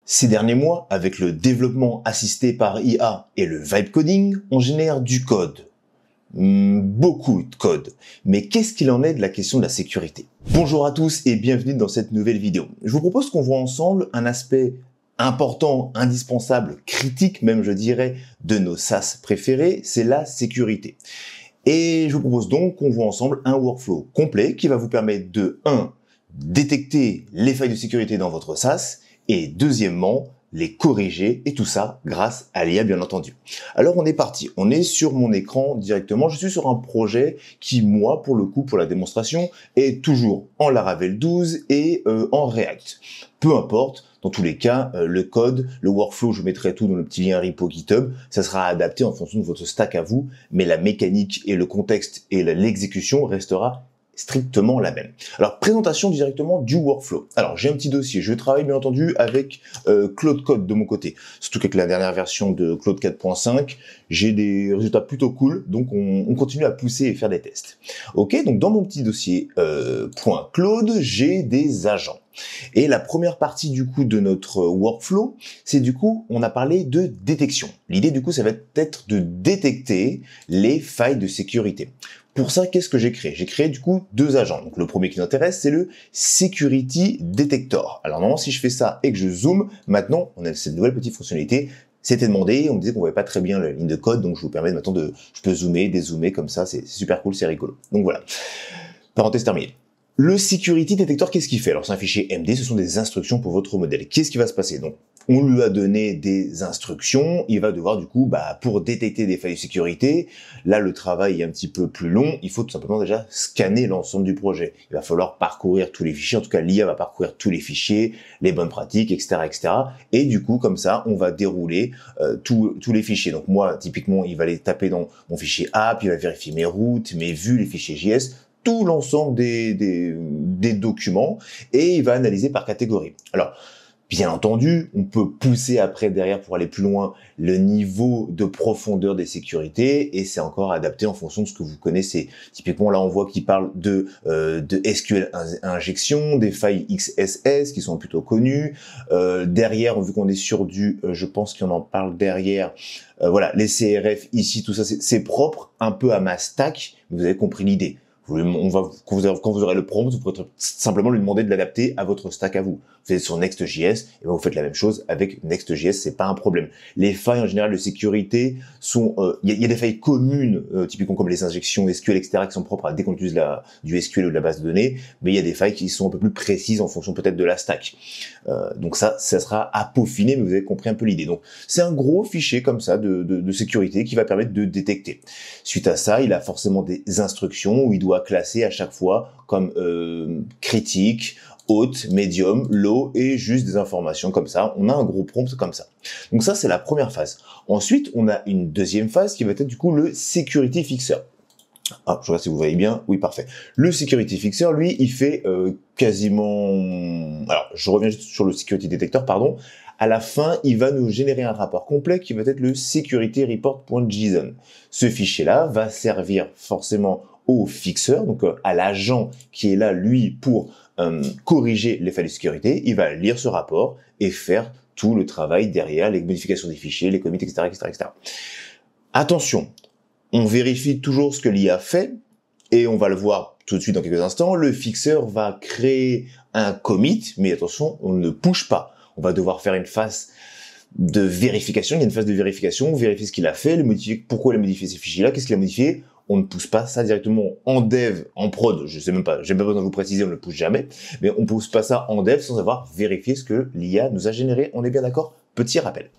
Ces derniers mois, avec le développement assisté par IA et le vibe coding, on génère du code. Beaucoup de code. Mais qu'est-ce qu'il en est de la question de la sécurité? Bonjour à tous et bienvenue dans cette nouvelle vidéo. Je vous propose qu'on voit ensemble un aspect important, indispensable, critique même je dirais, de nos SaaS préférés, c'est la sécurité. Et je vous propose donc qu'on voit ensemble un workflow complet qui va vous permettre de 1. Détecter les failles de sécurité dans votre SaaS et deuxièmement, les corriger et tout ça grâce à l'IA bien entendu. Alors on est parti, on est sur mon écran directement, je suis sur un projet qui moi pour le coup pour la démonstration est toujours en Laravel 12 et en React. Peu importe, dans tous les cas, le code, le workflow, je mettrai tout dans le petit lien repo GitHub, ça sera adapté en fonction de votre stack à vous, mais la mécanique et le contexte et l'exécution restera strictement la même. Alors, présentation directement du workflow. Alors, j'ai un petit dossier. Je travaille bien entendu avec Claude Code de mon côté. Surtout qu'avec la dernière version de Claude 4.5, j'ai des résultats plutôt cool. Donc, on continue à pousser et faire des tests. Ok, donc dans mon petit dossier .claude, j'ai des agents. Et la première partie du coup de notre workflow, c'est du coup, on a parlé de détection. L'idée du coup, ça va être de détecter les failles de sécurité. Pour ça, qu'est-ce que j'ai créé? J'ai créé du coup 2 agents. Donc le premier qui nous intéresse, c'est le Security Detector. Alors normalement, si je fais ça et que je zoome, maintenant, on a cette nouvelle petite fonctionnalité. C'était demandé, on me disait qu'on voyait pas très bien la ligne de code, donc je vous permets maintenant je peux zoomer, dézoomer comme ça, c'est super cool, c'est rigolo. Donc voilà. Parenthèse terminée. Le Security Detector, qu'est-ce qu'il fait? Alors c'est un fichier MD, ce sont des instructions pour votre modèle. Qu'est-ce qui va se passer? Donc on lui a donné des instructions, il va devoir du coup, pour détecter des failles de sécurité, là le travail est un petit peu plus long, il faut tout simplement déjà scanner l'ensemble du projet. Il va falloir parcourir tous les fichiers, en tout cas l'IA va parcourir tous les fichiers, les bonnes pratiques, etc., etc. Et du coup, comme ça, on va dérouler tous les fichiers. Donc moi, typiquement, il va aller taper dans mon fichier app, il va vérifier mes routes, mes vues, les fichiers JS, tout l'ensemble des documents et il va analyser par catégorie. Alors, bien entendu, on peut pousser après derrière pour aller plus loin le niveau de profondeur des sécurités et c'est encore adapté en fonction de ce que vous connaissez. Typiquement, là, on voit qu'il parle de SQL injection, des failles XSS qui sont plutôt connues. Derrière, vu qu'on est sur je pense qu'on en parle derrière. Voilà, les CRF ici, tout ça, c'est propre un peu à ma stack. Vous avez compris l'idée. Quand vous aurez le prompt, vous pourrez simplement lui demander de l'adapter à votre stack à vous. Vous êtes sur Next.js, et vous faites la même chose avec Next.js, c'est pas un problème. Les failles en général de sécurité sont, il y a des failles communes, typiquement comme les injections SQL, etc., qui sont propres à dès qu'on utilise du SQL ou de la base de données, mais il y a des failles qui sont un peu plus précises en fonction peut-être de la stack. Donc ça sera à peaufiner, mais vous avez compris un peu l'idée. Donc c'est un gros fichier comme ça de sécurité qui va permettre de détecter. Suite à ça, il a forcément des instructions où il doit classer à chaque fois comme critique, haute, médium, low et juste des informations comme ça. On a un gros prompt comme ça. Donc ça, c'est la première phase. Ensuite, on a une deuxième phase qui va être du coup le Security Fixer. Ah, je vois si vous voyez bien. Oui, parfait. Le Security Fixer, lui, il fait quasiment... Alors, je reviens juste sur le Security Detector, pardon. À la fin, il va nous générer un rapport complet qui va être le security-report.json. Ce fichier-là va servir forcément au fixeur, donc à l'agent qui est là, lui, pour corriger les failles de sécurité. Il va lire ce rapport et faire tout le travail derrière, les modifications des fichiers, les commits, etc., etc., etc. Attention, on vérifie toujours ce que l'IA fait, et on va le voir tout de suite dans quelques instants. Le fixeur va créer un commit, mais attention, on ne push pas. On va devoir faire une phase de vérification. Il y a une phase de vérification, vérifier ce qu'il a fait, pourquoi il a modifié ces fichiers-là, qu'est-ce qu'il a modifié. On ne pousse pas ça directement en dev, en prod, je sais même pas, j'ai pas besoin de vous préciser, on ne le pousse jamais, mais on ne pousse pas ça en dev sans avoir vérifié ce que l'IA nous a généré, on est bien d'accord? Petit rappel.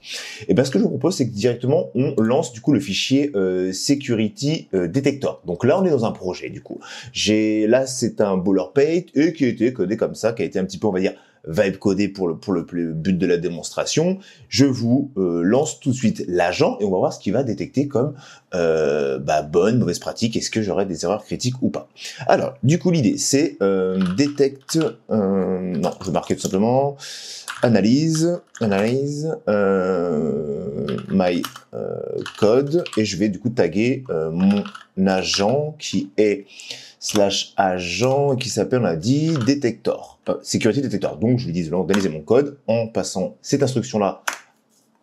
Et bien ce que je vous propose, c'est que directement, on lance du coup le fichier Security Detector. Donc là, on est dans un projet du coup. Là, c'est un boilerplate et qui a été codé comme ça, qui a été un petit peu, on va dire, vibe codé pour le but de la démonstration. Je vous lance tout de suite l'agent et on va voir ce qu'il va détecter comme bonne, mauvaise pratique. Est-ce que j'aurai des erreurs critiques ou pas? Alors, du coup, l'idée, c'est détecte... non, je vais marquer tout simplement... Analyse my code et je vais du coup taguer mon agent qui est /agent qui s'appelle, on a dit, detector, security detector. Donc, je lui dis d'analyser mon code en passant cette instruction-là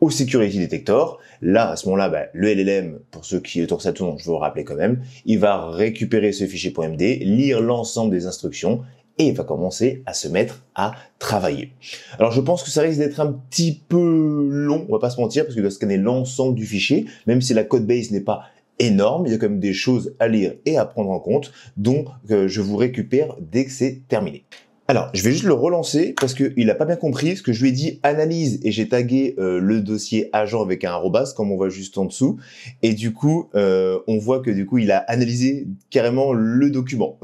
au security detector. Là, à ce moment-là, le LLM, pour ceux qui autour de ça tourne, je veux vous rappeler quand même, il va récupérer ce fichier .md, lire l'ensemble des instructions et il va commencer à se mettre à travailler. Alors, je pense que ça risque d'être un petit peu long, on va pas se mentir, parce qu'il doit scanner l'ensemble du fichier, même si la codebase n'est pas énorme, il y a quand même des choses à lire et à prendre en compte, donc je vous récupère dès que c'est terminé. Alors, je vais juste le relancer parce qu'il n'a pas bien compris ce que je lui ai dit analyse et j'ai tagué le dossier agent avec un arrobas comme on voit juste en dessous et du coup on voit que du coup il a analysé carrément le document.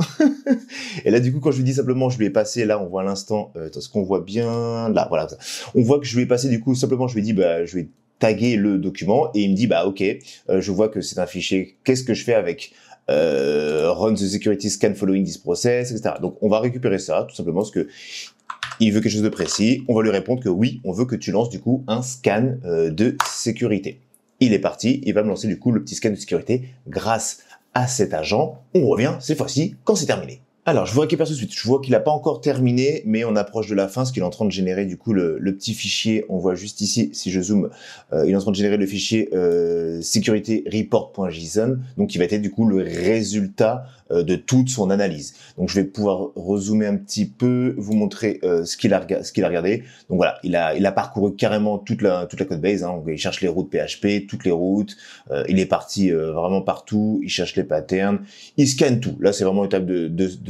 Et là du coup quand je lui dis simplement je lui ai passé là on voit à l'instant ce qu'on voit bien là voilà on voit que je lui ai passé du coup simplement je lui ai dit je vais taguer le document et il me dit ok je vois que c'est un fichier, qu'est-ce que je fais avec run the security scan following this process, etc. Donc on va récupérer ça tout simplement parce que il veut quelque chose de précis. On va lui répondre que oui, on veut que tu lances du coup un scan de sécurité. Il est parti, il va me lancer du coup le petit scan de sécurité grâce à cet agent. On revient cette fois-ci quand c'est terminé. Alors, je vous récupère tout de suite. Je vois qu'il n'a pas encore terminé, mais on approche de la fin, ce qu'il est en train de générer du coup le petit fichier. On voit juste ici, si je zoome, il est en train de générer le fichier sécurité report.json, donc qui va être du coup le résultat de toute son analyse. Donc, je vais pouvoir rezoomer un petit peu, vous montrer ce qu'il a regardé. Donc voilà, il a parcouru carrément toute la codebase. Hein. Donc, il cherche les routes PHP, toutes les routes. Il est parti vraiment partout. Il cherche les patterns. Il scanne tout. Là, c'est vraiment une étape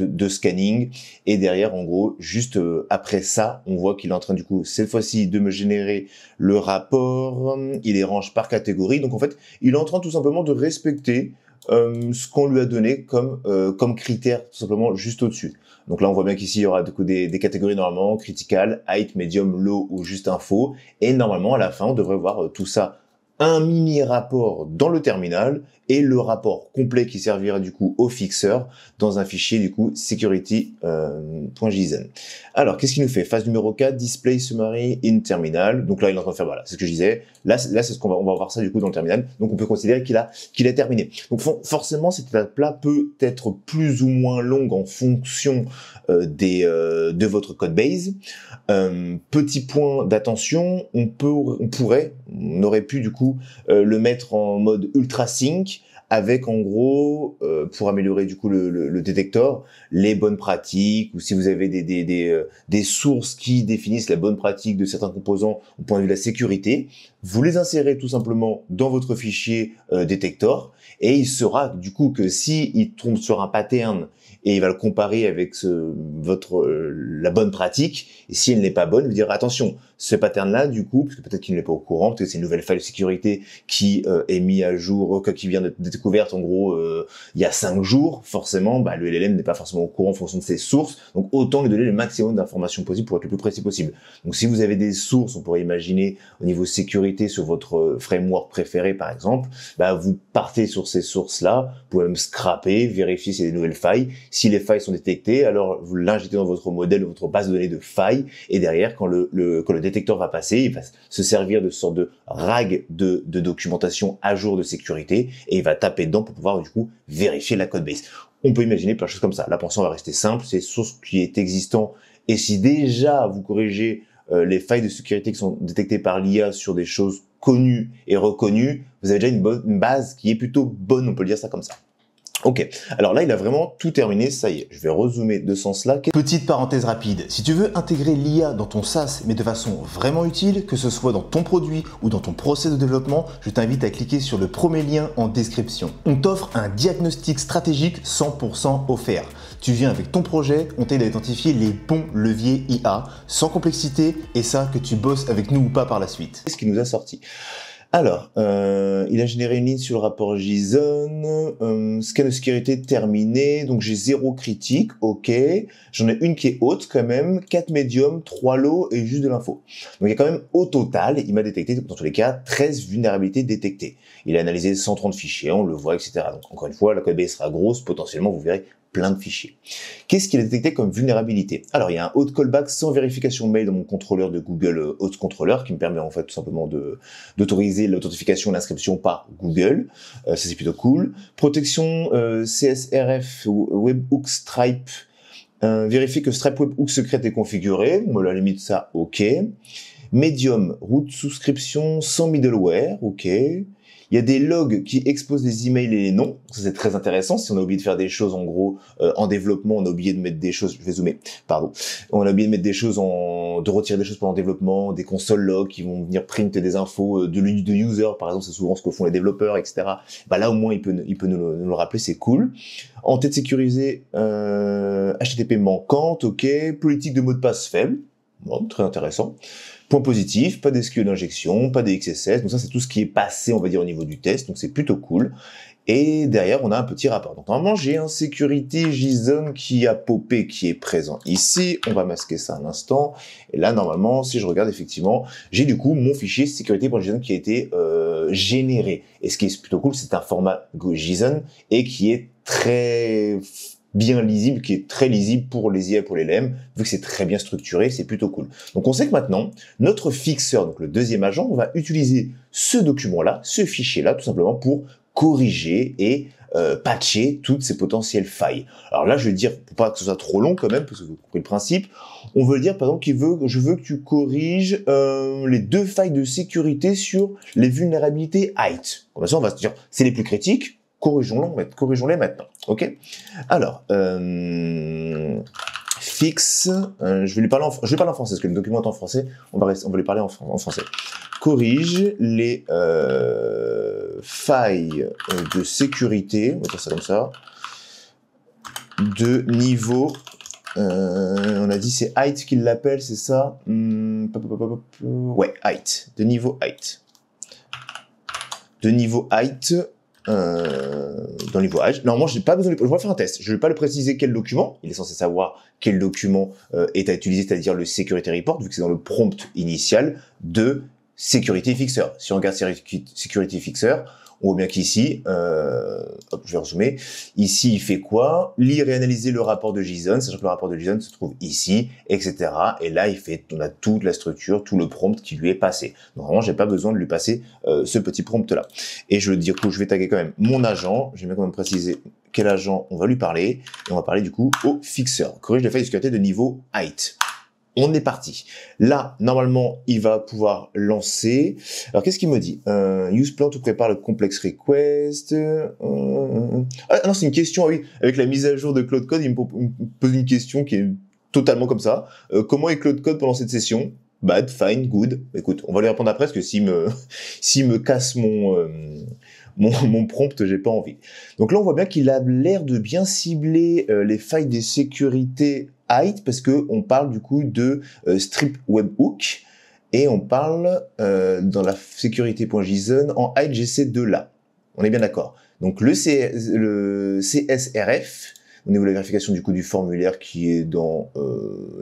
de scanning et derrière en gros juste après ça on voit qu'il est en train du coup cette fois-ci de me générer le rapport, il les range par catégorie, donc en fait il est en train tout simplement de respecter ce qu'on lui a donné comme critère tout simplement juste au-dessus. Donc là on voit bien qu'ici il y aura du coup des catégories normalement critical, height, medium, low ou juste info et normalement à la fin on devrait voir tout ça un mini rapport dans le terminal et le rapport complet qui servira du coup au fixeur dans un fichier du coup security.json. Alors qu'est-ce qu'il nous fait? Phase numéro 4, display summary in terminal. Donc là il est en train de faire c'est ce que je disais. Là c'est ce qu'on va voir ça du coup dans le terminal. Donc on peut considérer qu'il a terminé. Donc forcément cette étape-là peut être plus ou moins longue en fonction de votre code base. Petit point d'attention, on aurait pu du coup le mettre en mode ultra sync avec en gros pour améliorer du coup le détecteur les bonnes pratiques ou si vous avez des sources qui définissent la bonne pratique de certains composants au point de vue de la sécurité, vous les insérez tout simplement dans votre fichier détecteur et il sera du coup que si il tombe sur un pattern et il va le comparer avec la bonne pratique et si elle n'est pas bonne, vous direz attention, ce pattern-là du coup, parce que peut-être qu'il n'est pas au courant, peut-être que c'est une nouvelle faille de sécurité qui est mise à jour, qui vient d'être découverte en gros il y a 5 jours, forcément le LLM n'est pas forcément au courant en fonction de ses sources, donc autant lui donner le maximum d'informations possibles pour être le plus précis possible. Donc si vous avez des sources, on pourrait imaginer au niveau sécurité sur votre framework préféré par exemple, vous partez sur ces sources-là, vous pouvez même scraper, vérifier s'il y a des nouvelles failles. Si les failles sont détectées, alors vous l'injectez dans votre modèle, votre base de données de failles, et derrière, quand le détecteur va passer, il va se servir de sorte de RAG de documentation à jour de sécurité, et il va taper dedans pour pouvoir du coup vérifier la codebase. On peut imaginer plein de choses comme ça. La pensée va rester simple, c'est source qui est existant, et si déjà vous corrigez les failles de sécurité qui sont détectées par l'IA sur des choses connues et reconnues, vous avez déjà une base qui est plutôt bonne, on peut le dire ça comme ça. Ok, alors là il a vraiment tout terminé, ça y est, je vais rezoomer de ce sens-là. Petite parenthèse rapide, si tu veux intégrer l'IA dans ton SaaS mais de façon vraiment utile, que ce soit dans ton produit ou dans ton process de développement, je t'invite à cliquer sur le premier lien en description. On t'offre un diagnostic stratégique 100% offert. Tu viens avec ton projet, on t'aide à identifier les bons leviers IA, sans complexité, et ça que tu bosses avec nous ou pas par la suite. C'est ce qui nous a sorti. Alors, il a généré une ligne sur le rapport JSON, scan de sécurité terminé, donc j'ai 0 critique, ok. J'en ai une qui est haute quand même, 4 médiums, 3 low et juste de l'info. Donc il y a quand même au total, il m'a détecté, dans tous les cas, 13 vulnérabilités détectées. Il a analysé 130 fichiers, on le voit, etc. Donc encore une fois, la codebase sera grosse, potentiellement vous verrez plein de fichiers. Qu'est-ce qu'il a détecté comme vulnérabilité? Alors, il y a un auth callback sans vérification mail dans mon contrôleur de Google Auth Controller qui me permet en fait tout simplement d'autoriser l'authentification et l'inscription par Google. Ça, c'est plutôt cool. Protection CSRF Webhook Stripe. Vérifier que Stripe Webhook secret est configuré. Bon, à la limite, ça, ok. Medium, route souscription sans middleware, ok. Il y a des logs qui exposent les emails et les noms. Ça, c'est très intéressant. Si on a oublié de faire des choses, en gros, en développement, on a oublié de mettre des choses, je vais zoomer, pardon. On a oublié de mettre des choses de retirer des choses pendant le développement, des consoles logs qui vont venir print des infos de user, par exemple, c'est souvent ce que font les développeurs, etc. Bah là, au moins, il peut nous le rappeler, c'est cool. En-tête sécurisée, HTTP manquante, ok. Politique de mot de passe faible. Bon, très intéressant. Point positif, pas d'SQL d'injection, pas de XSS, donc ça c'est tout ce qui est passé, on va dire, au niveau du test, donc c'est plutôt cool. Et derrière, on a un petit rapport. Donc normalement, j'ai un security JSON qui a popé, qui est présent ici. On va masquer ça un instant. Et là, normalement, si je regarde effectivement, j'ai du coup mon fichier security.json qui a été généré. Et ce qui est plutôt cool, c'est un format JSON et qui est très bien lisible, qui est très lisible pour les IA, pour les LM, vu que c'est très bien structuré, c'est plutôt cool. Donc on sait que maintenant, notre fixeur, donc le deuxième agent, on va utiliser ce document-là, ce fichier-là, tout simplement pour corriger et patcher toutes ces potentielles failles. Alors là, je vais dire, pour pas que ce soit trop long quand même, parce que vous comprenez le principe, on veut dire par exemple je veux que tu corriges les 2 failles de sécurité sur les vulnérabilités height. Comme ça, on va se dire, c'est les plus critiques, corrigeons-les maintenant, ok? Alors, fixe, je vais lui parler en français, parce que le document est en français, on va lui parler en français. Corrige les failles de sécurité, on va dire ça comme ça, de niveau, on a dit c'est height qu'il l'appelle, c'est ça? Ouais, height, de niveau height. De niveau height, dans le niveau height. Normalement, j'ai pas besoin je vais faire un test. Je vais pas le préciser quel document. Il est censé savoir quel document est à utiliser, c'est-à-dire le security report, vu que c'est dans le prompt initial de security fixer. Si on regarde security fixer, on voit bien qu'ici, hop, je vais rezoomer. Ici, il fait quoi? Lire et analyser le rapport de JSON, sachant que le rapport de JSON se trouve ici, etc. Et là, on a toute la structure, tout le prompt qui lui est passé. Donc, vraiment, j'ai pas besoin de lui passer ce petit prompt-là. Et je veux dire que je vais taguer quand même mon agent. Je vais quand même préciser quel agent on va lui parler. Et on va parler du coup au fixeur. Corrige les failles de sécurité de niveau height. On est parti. Là, normalement, il va pouvoir lancer. Alors, qu'est-ce qu'il me dit? Use plan to prépare le complex request. Ah non, c'est une question, oui. Avec la mise à jour de Cloud Code, il me pose une question qui est totalement comme ça. Comment est Cloud Code pendant cette session? Bad, fine, good. Écoute, on va lui répondre après, parce que s'il me casse mon prompt, j'ai pas envie. Donc là, on voit bien qu'il a l'air de bien cibler les failles de sécurité height, parce que on parle du coup de strip webhook, et on parle dans la sécurité.json en height GC2 là. On est bien d'accord. Donc le CSRF, au niveau de la vérification du coup du formulaire qui est dans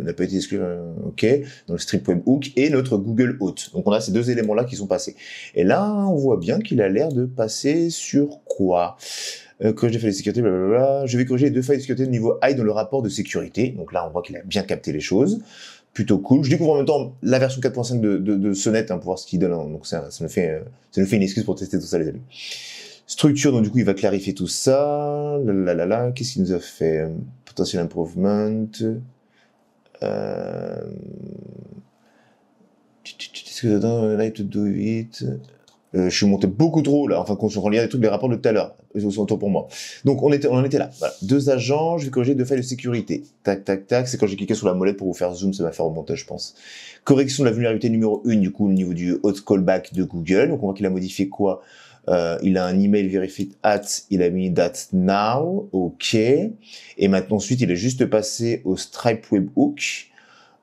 n'a pas été exclu, ok, dans le strip webhook, et notre Google Auth. Donc on a ces 2 éléments là qui sont passés. Et là, on voit bien qu'il a l'air de passer sur quoi? Corriger les failles de sécurité, blablabla. Je vais corriger les 2 failles de sécurité de niveau high dans le rapport de sécurité. Donc là, on voit qu'il a bien capté les choses. Plutôt cool. Je découvre en même temps la version 4.5 de Sonnet, pour voir ce qu'il donne. Donc ça me fait une excuse pour tester tout ça, les amis. Structure, donc du coup, il va clarifier tout ça. Qu'est-ce qu'il nous a fait? Potential improvement. Qu'est-ce que dedans? Like to do it. Je suis monté beaucoup trop là, enfin quand je suis en train de lire des trucs, les rapports de tout à l'heure, ils sont pour moi. Donc on en était là. Voilà. 2 agents, je vais corriger 2 failles de sécurité. Tac, tac, tac. C'est quand j'ai cliqué sur la molette pour vous faire zoom, ça va faire remonter, je pense. Correction de la vulnérabilité numéro 1, du coup, au niveau du auth callback de Google. Donc on voit qu'il a modifié quoi? Il a un email verified at, il a mis that now, ok. Et maintenant ensuite, il est juste passé au Stripe Webhook.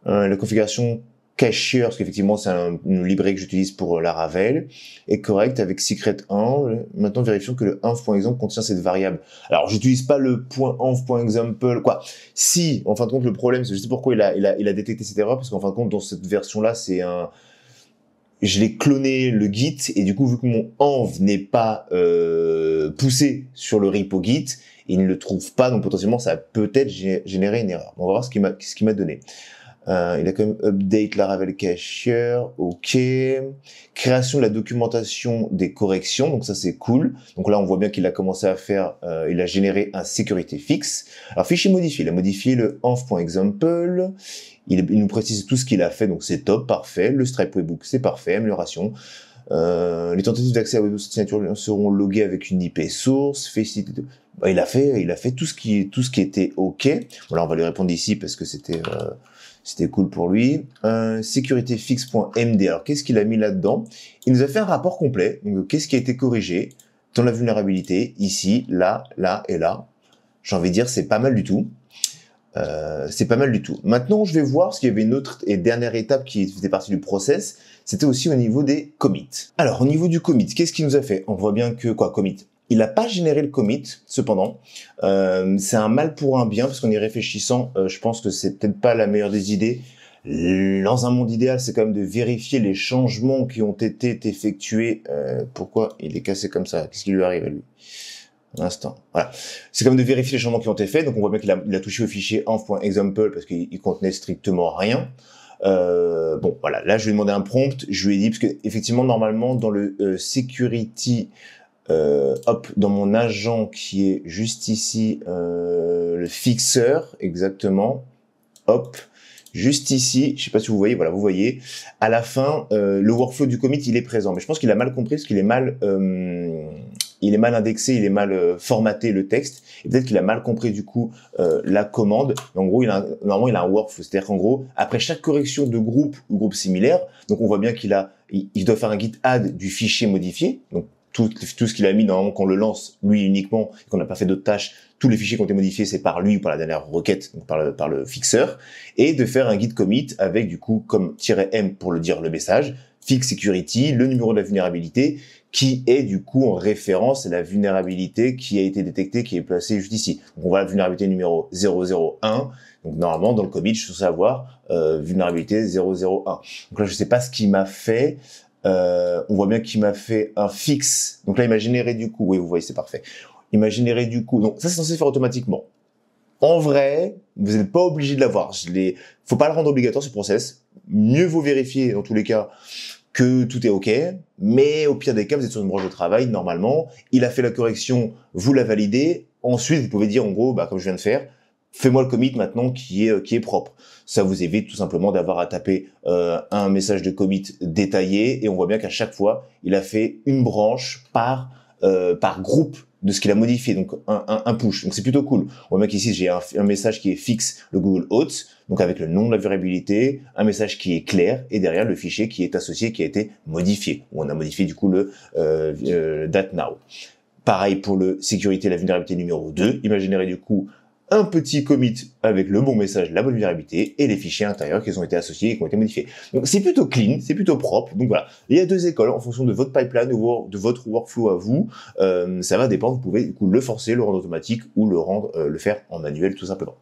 La configuration Cashier, parce qu'effectivement c'est une librairie que j'utilise pour Laravel, est correcte avec secret1. Maintenant vérifions que le env.example contient cette variable. Alors j'utilise pas le .env.example, quoi. Si, en fin de compte, le problème, c'est je sais pourquoi il a détecté cette erreur, parce qu'en fin de compte, dans cette version-là, c'est un je l'ai cloné le Git, et du coup, vu que mon env n'est pas poussé sur le repo Git, il ne le trouve pas, donc potentiellement, ça a peut-être généré une erreur. On va voir ce qu'il m'a donné. Il a quand même update Laravel Cacher, ok. Création de la documentation des corrections, donc ça c'est cool. Donc là on voit bien qu'il a commencé à faire, il a généré un sécurité fixe. Alors fichier modifié, il a modifié le env.example, il nous précise tout ce qu'il a fait, donc c'est top, parfait. Le Stripe Webhook, c'est parfait, amélioration. Les tentatives d'accès à Web Signature seront loguées avec une IP source. Il a fait tout ce qui était ok. Voilà, on va lui répondre ici parce que c'était cool pour lui. Sécuritéfixe.md. Alors, qu'est-ce qu'il a mis là-dedans? Il nous a fait un rapport complet. Donc, qu'est-ce qui a été corrigé dans la vulnérabilité, ici, là, là et là. J'ai envie de dire, c'est pas mal du tout. C'est pas mal du tout. Maintenant, je vais voir parce qu'il y avait une autre et dernière étape qui faisait partie du process. C'était aussi au niveau des commits. Alors, au niveau du commit, qu'est-ce qu'il nous a fait? On voit bien que, commit? Il n'a pas généré le commit, cependant. C'est un mal pour un bien, parce qu'en y réfléchissant, je pense que c'est peut-être pas la meilleure des idées. Dans un monde idéal, c'est quand même de vérifier les changements qui ont été effectués. Pourquoi il est cassé comme ça? Qu'est-ce qui lui arrive à lui? Un instant. Voilà. C'est comme de vérifier les changements qui ont été faits. Donc, on voit bien qu'il a touché au fichier env.example parce qu'il contenait strictement rien. Bon, voilà. Là, je lui ai demandé un prompt. Je lui ai dit, parce que effectivement, normalement, dans le security, dans mon agent qui est juste ici, le fixeur, exactement. Hop. Juste ici, je sais pas si vous voyez, voilà, vous voyez, à la fin, le workflow du commit, il est présent. Mais je pense qu'il a mal compris parce qu'il est mal indexé, il est mal formaté le texte. Et peut-être qu'il a mal compris du coup la commande. En gros, normalement, il a un workflow. C'est-à-dire qu'en gros, après chaque correction de groupe ou groupe similaire, donc on voit bien il doit faire un git add du fichier modifié. Donc tout ce qu'il a mis normalement qu'on le lance lui uniquement, et qu'on n'a pas fait d'autres tâches, tous les fichiers qui ont été modifiés, c'est par lui ou par la dernière requête, donc par le fixeur, et de faire un git commit avec du coup comme "-m" pour le dire le message, fix security, le numéro de la vulnérabilité, qui est du coup en référence à la vulnérabilité qui a été détectée, qui est placée juste ici. Donc on voit la vulnérabilité numéro 001. Donc normalement dans le commit, je suis censé avoir vulnérabilité 001. Donc là je sais pas ce qu'il m'a fait. On voit bien qu'il m'a fait un fixe. Donc là il m'a généré du coup. Oui vous voyez c'est parfait. Il m'a généré du coup. Donc ça c'est censé se faire automatiquement. En vrai, vous n'êtes pas obligé de l'avoir. Faut pas le rendre obligatoire ce process. Mieux vaut vérifier dans tous les cas que tout est ok, mais au pire des cas, vous êtes sur une branche de travail, normalement, il a fait la correction, vous la validez, ensuite vous pouvez dire en gros, comme je viens de faire, fais-moi le commit maintenant qui est propre. Ça vous évite tout simplement d'avoir à taper un message de commit détaillé, et on voit bien qu'à chaque fois, il a fait une branche par groupe de ce qu'il a modifié, donc un push. Donc c'est plutôt cool. On voit bien qu'ici j'ai un message qui est fixe, le Google Auth, donc avec le nom de la vulnérabilité, un message qui est clair, et derrière le fichier qui est associé, qui a été modifié, où on a modifié du coup le date now. Pareil pour le sécurité, la vulnérabilité numéro 2, il m'a généré du coup un petit commit avec le bon message, la bonne vulnérabilité, et les fichiers intérieurs qui ont été associés et qui ont été modifiés. Donc c'est plutôt clean, c'est plutôt propre. Donc voilà, il y a deux écoles en fonction de votre pipeline ou de votre workflow à vous. Ça va dépendre, vous pouvez du coup le forcer, le rendre automatique ou le faire en manuel tout simplement.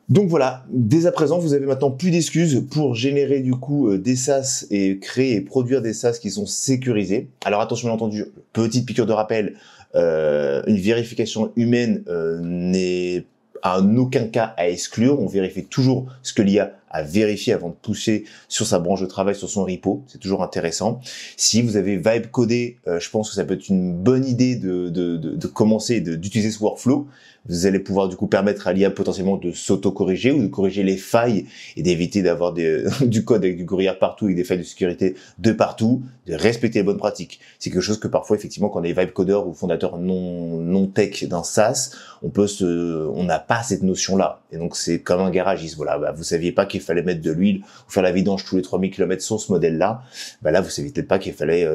Donc voilà, dès à présent, vous avez maintenant plus d'excuses pour générer du coup des SaaS et créer et produire des SaaS qui sont sécurisés. Alors attention, bien entendu, petite piqûre de rappel, une vérification humaine n'est en aucun cas à exclure. On vérifie toujours ce que l'IA a vérifié avant de pousser sur sa branche de travail, sur son repo. C'est toujours intéressant. Si vous avez vibe codé, je pense que ça peut être une bonne idée de commencer d'utiliser ce workflow. Vous allez pouvoir du coup permettre à l'IA potentiellement de s'auto-corriger ou de corriger les failles et d'éviter d'avoir du code avec du gruyère partout, avec des failles de sécurité de partout, de respecter les bonnes pratiques. C'est quelque chose que parfois, effectivement, quand on est vibe codeur ou fondateur non tech d'un SaaS, on n'a pas cette notion-là. Et donc, c'est comme un garagiste. Voilà, vous saviez pas qu'il fallait mettre de l'huile ou faire la vidange tous les 3000 km sur ce modèle-là. Là, vous saviez peut-être pas qu'il fallait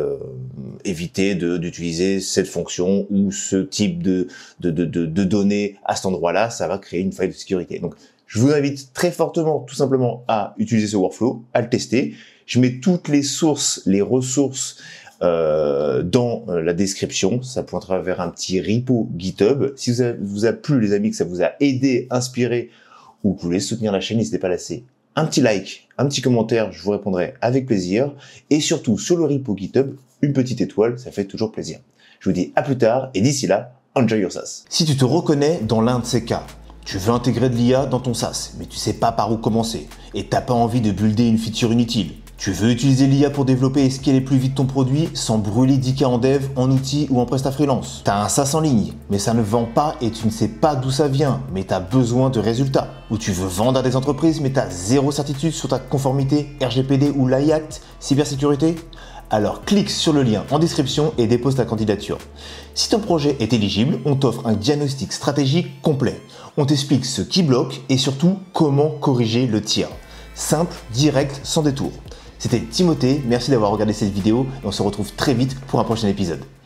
éviter d'utiliser cette fonction ou ce type de données à cet endroit-là, ça va créer une faille de sécurité. Donc, je vous invite très fortement, tout simplement, à utiliser ce workflow, à le tester. Je mets toutes les sources, les ressources dans la description. Ça pointera vers un petit repo GitHub. Si vous a plu, les amis, que ça vous a aidé, inspiré, ou que vous voulez soutenir la chaîne, n'hésitez pas à laisser un petit like, un petit commentaire, je vous répondrai avec plaisir. Et surtout, sur le repo GitHub, une petite étoile, ça fait toujours plaisir. Je vous dis à plus tard et d'ici là, enjoy your SaaS. Si tu te reconnais dans l'un de ces cas, tu veux intégrer de l'IA dans ton SaaS, mais tu sais pas par où commencer et t'as pas envie de builder une feature inutile. Tu veux utiliser l'IA pour développer et scaler plus vite ton produit sans brûler 10K en dev, en outils ou en prestat freelance. T'as un SaaS en ligne, mais ça ne vend pas et tu ne sais pas d'où ça vient, mais t'as besoin de résultats. Ou tu veux vendre à des entreprises, mais t'as zéro certitude sur ta conformité RGPD ou l'AI Act, cybersécurité. Alors clique sur le lien en description et dépose ta candidature. Si ton projet est éligible, on t'offre un diagnostic stratégique complet. On t'explique ce qui bloque et surtout comment corriger le tir. Simple, direct, sans détour. C'était Timothée, merci d'avoir regardé cette vidéo et on se retrouve très vite pour un prochain épisode.